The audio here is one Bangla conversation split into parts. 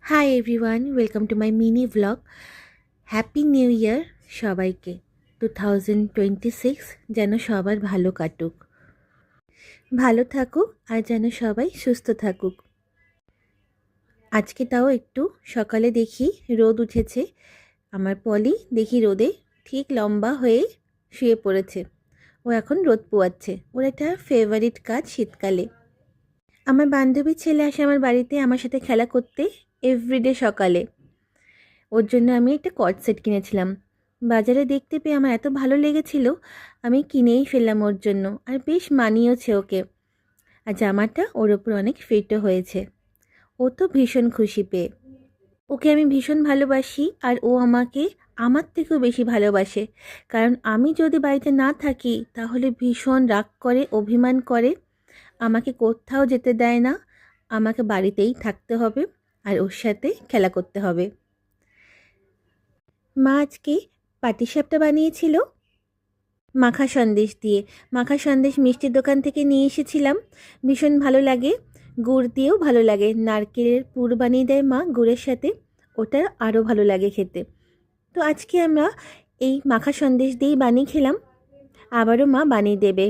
Hi everyone, welcome to my mini blog. Happy new year সবাইকে। 2026 যেন সবার ভালো কাটুক, ভালো থাকুক আর যেন সবাই সুস্থ থাকুক। আজকে তাও একটু সকালে দেখি রোদ উঠেছে। আমার পলি দেখি রোদে ঠিক লম্বা হয়ে শুয়ে পড়েছে। ও এখন রোদ পোয়াচ্ছে। ওর একটা ফেভারিট কাজ শীতকালে। আমার বান্ধবীর ছেলে আসে আমার বাড়িতে আমার সাথে খেলা করতে এভরিডে সকালে। ওর জন্য আমি একটা কর্ড সেট কিনেছিলাম। বাজারে দেখতে পেয়ে আমার এত ভালো লেগেছিল, আমি কিনেই ফেললাম ওর জন্য। আর বেশ মানিয়েছে ওকে। আর জামাটা ওর ওপর অনেক ফিটও হয়েছে। ও তো ভীষণ খুশি পেয়ে। ওকে আমি ভীষণ ভালোবাসি আর ও আমাকে আমার থেকেও বেশি ভালোবাসে। কারণ আমি যদি বাড়িতে না থাকি তাহলে ভীষণ রাগ করে, অভিমান করে, আমাকে কোথাও যেতে দেয় না। আমাকে বাড়িতেই থাকতে হবে আর ওর সাথে খেলা করতে হবে। মা আজকে পাটিসাপটা বানিয়েছিল মাখা সন্দেশ দিয়ে। মাখা সন্দেশ মিষ্টির দোকান থেকে নিয়ে এসেছিলাম। ভীষণ ভালো লাগে, গুড় দিয়েও ভালো লাগে। নারকেলের পুর বানিয়ে দেয় মা গুড়ের সাথে, ওটা আরও ভালো লাগে খেতে। তো আজকে আমরা এই মাখা সন্দেশ দিয়েই বানিয়ে খেলাম। আবারও মা বানিয়ে দেবে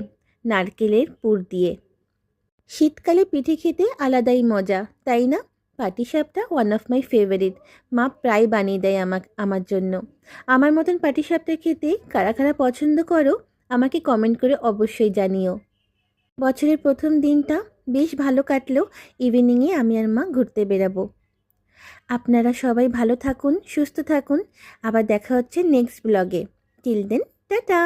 নারকেলের পুর দিয়ে। শীতকালে পিঠে খেতে আলাদাই মজা, তাই না? পাটিসাপটা ওয়ান অফ মাই ফেভারিট। মা প্রায় বানিয়ে দেয় আমার জন্য। আমার মতন পাটিসাপটা খেতে কারা কারা পছন্দ করো আমাকে কমেন্ট করে অবশ্যই জানিও। বছরের প্রথম দিনটা বেশ ভালো কাটলো। ইভিনিংয়ে আমি আর মা ঘুরতে বেরাবো। আপনারা সবাই ভালো থাকুন, সুস্থ থাকুন। আবার দেখা হচ্ছে নেক্সট ব্লগে। Till then, tata.